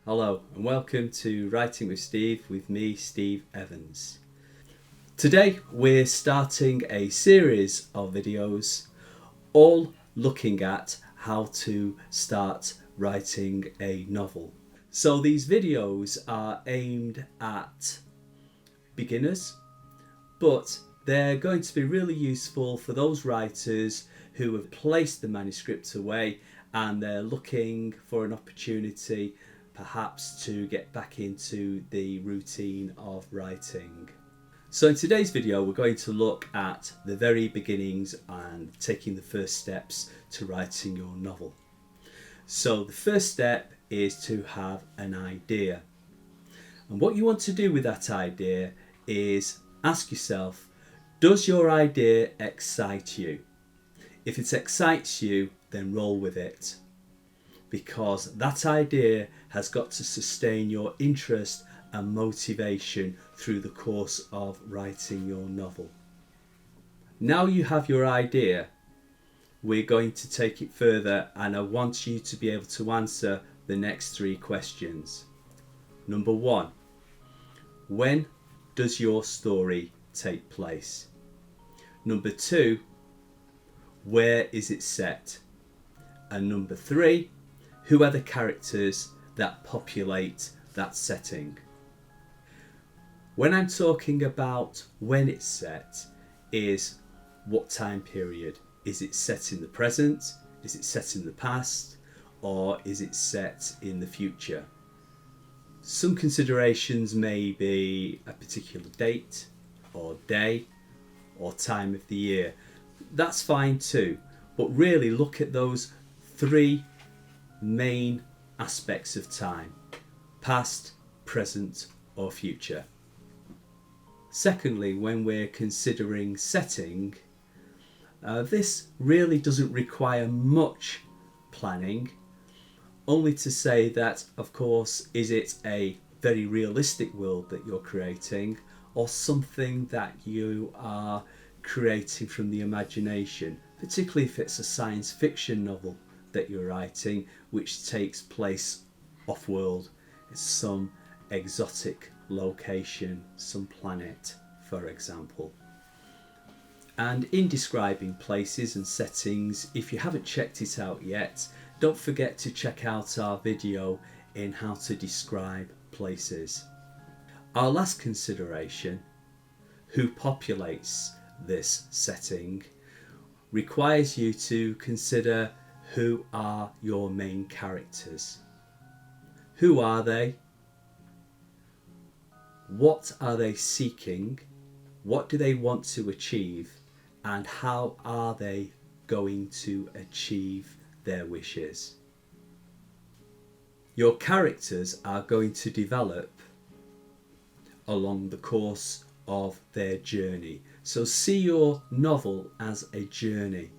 Hello and welcome to Writing with Steve with me, Steve Evans. Today we're starting a series of videos all looking at how to start writing a novel. So these videos are aimed at beginners, but they're going to be really useful for those writers who have placed the manuscript away and they're looking for an opportunity perhaps to get back into the routine of writing. So in today's video we're going to look at the very beginnings and taking the first steps to writing your novel. So the first step is to have an idea. And what you want to do with that idea is ask yourself, does your idea excite you? If it excites you, then roll with it, because that idea has got to sustain your interest and motivation through the course of writing your novel. Now you have your idea, we're going to take it further, and I want you to be able to answer the next three questions. Number one, when does your story take place? Number two, where is it set? And number three, who are the characters that populate that setting? When I'm talking about when it's set, is what time period? Is it set in the present? Is it set in the past? Or is it set in the future? Some considerations may be a particular date or day or time of the year. That's fine too, but really look at those three main aspects of time: past, present or future. Secondly, when we're considering setting, this really doesn't require much planning, only to say that, of course, is it a very realistic world that you're creating or something that you are creating from the imagination, particularly if it's a science fiction novel that you're writing which takes place off-world. It's some exotic location, some planet, for example. And in describing places and settings, if you haven't checked it out yet, don't forget to check out our video in how to describe places. Our last consideration, who populates this setting, requires you to consider who are your main characters. Who are they? What are they seeking? What do they want to achieve? And how are they going to achieve their wishes? Your characters are going to develop along the course of their journey. So see your novel as a journey,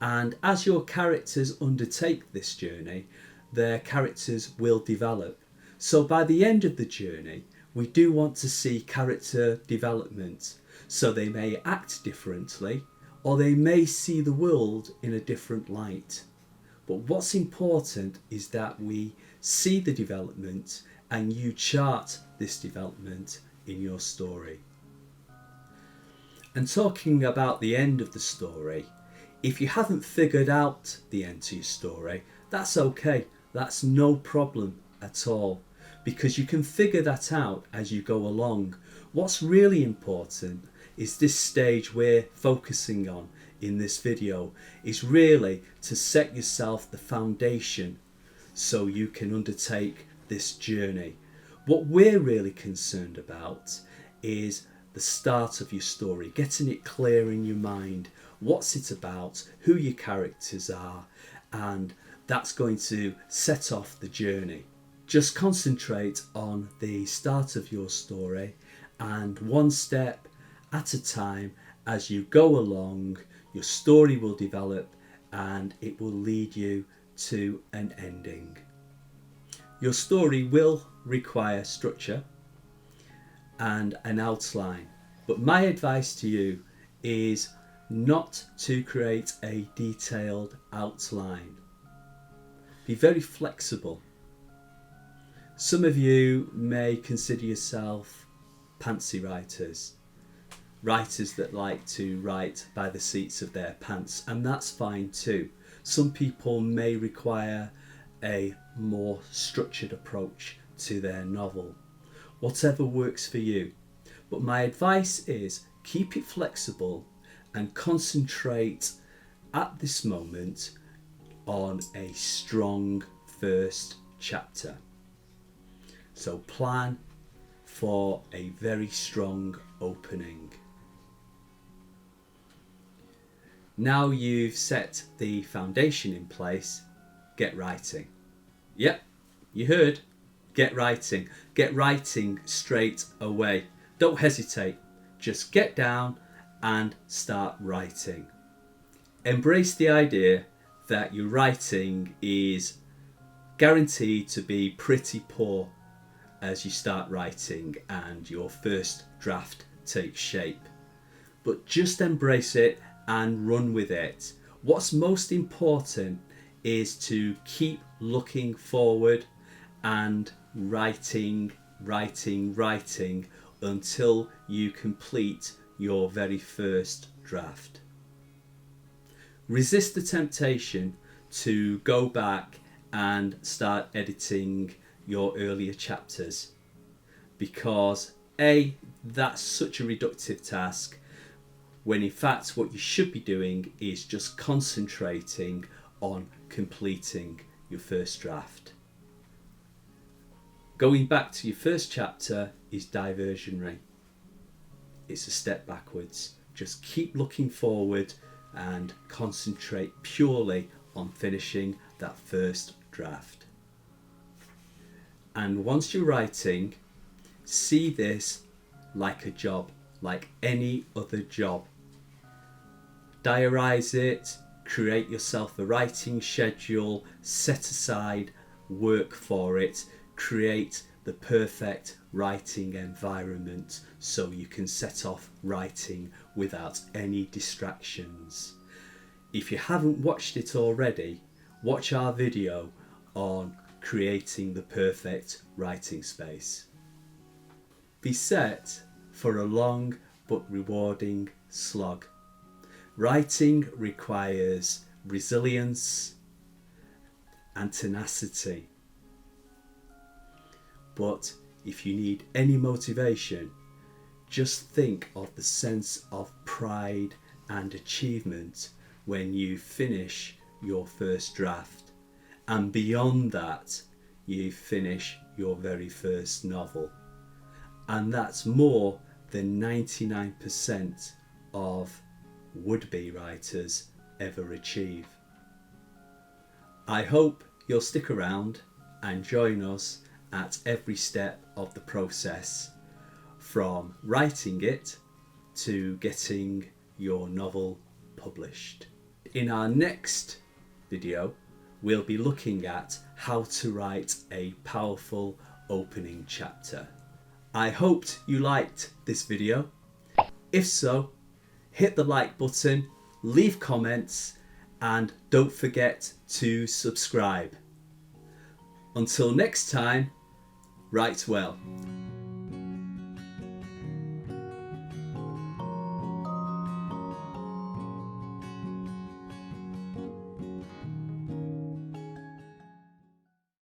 and as your characters undertake this journey, their characters will develop. So by the end of the journey, we do want to see character development. So they may act differently, or they may see the world in a different light. But what's important is that we see the development and you chart this development in your story. And talking about the end of the story, if you haven't figured out the end to your story, that's okay. That's no problem at all, because you can figure that out as you go along. What's really important is this stage we're focusing on in this video is really to set yourself the foundation so you can undertake this journey. What we're really concerned about is the start of your story, getting it clear in your mind. What's it about, who your characters are, and that's going to set off the journey. Just concentrate on the start of your story, and one step at a time as you go along, your story will develop and it will lead you to an ending. Your story will require structure and an outline, but my advice to you is not to create a detailed outline. Be very flexible. Some of you may consider yourself pantsy writers, writers that like to write by the seats of their pants, and that's fine too. Some people may require a more structured approach to their novel. Whatever works for you. But my advice is keep it flexible and concentrate at this moment on a strong first chapter. So plan for a very strong opening. Now you've set the foundation in place, get writing. Yep, you heard, get writing. Get writing straight away. Don't hesitate, just get down and start writing. Embrace the idea that your writing is guaranteed to be pretty poor as you start writing and your first draft takes shape. But just embrace it and run with it. What's most important is to keep looking forward and writing until you complete your very first draft. Resist the temptation to go back and start editing your earlier chapters, because A, that's such a reductive task, when in fact what you should be doing is just concentrating on completing your first draft. Going back to your first chapter is diversionary. It's a step backwards. Just keep looking forward and concentrate purely on finishing that first draft. And once you're writing, see this like a job, like any other job. Diarise it, create yourself a writing schedule, set aside work for it, create the perfect writing environment so you can set off writing without any distractions. If you haven't watched it already, watch our video on creating the perfect writing space. Be set for a long but rewarding slog. Writing requires resilience and tenacity. But if you need any motivation, just think of the sense of pride and achievement when you finish your first draft, and beyond that you finish your very first novel. And that's more than 99% of would-be writers ever achieve. I hope you'll stick around and join us at every step of the process, from writing it to getting your novel published. In our next video, we'll be looking at how to write a powerful opening chapter. I hoped you liked this video. If so, hit the like button, leave comments, and don't forget to subscribe. Until next time, write well.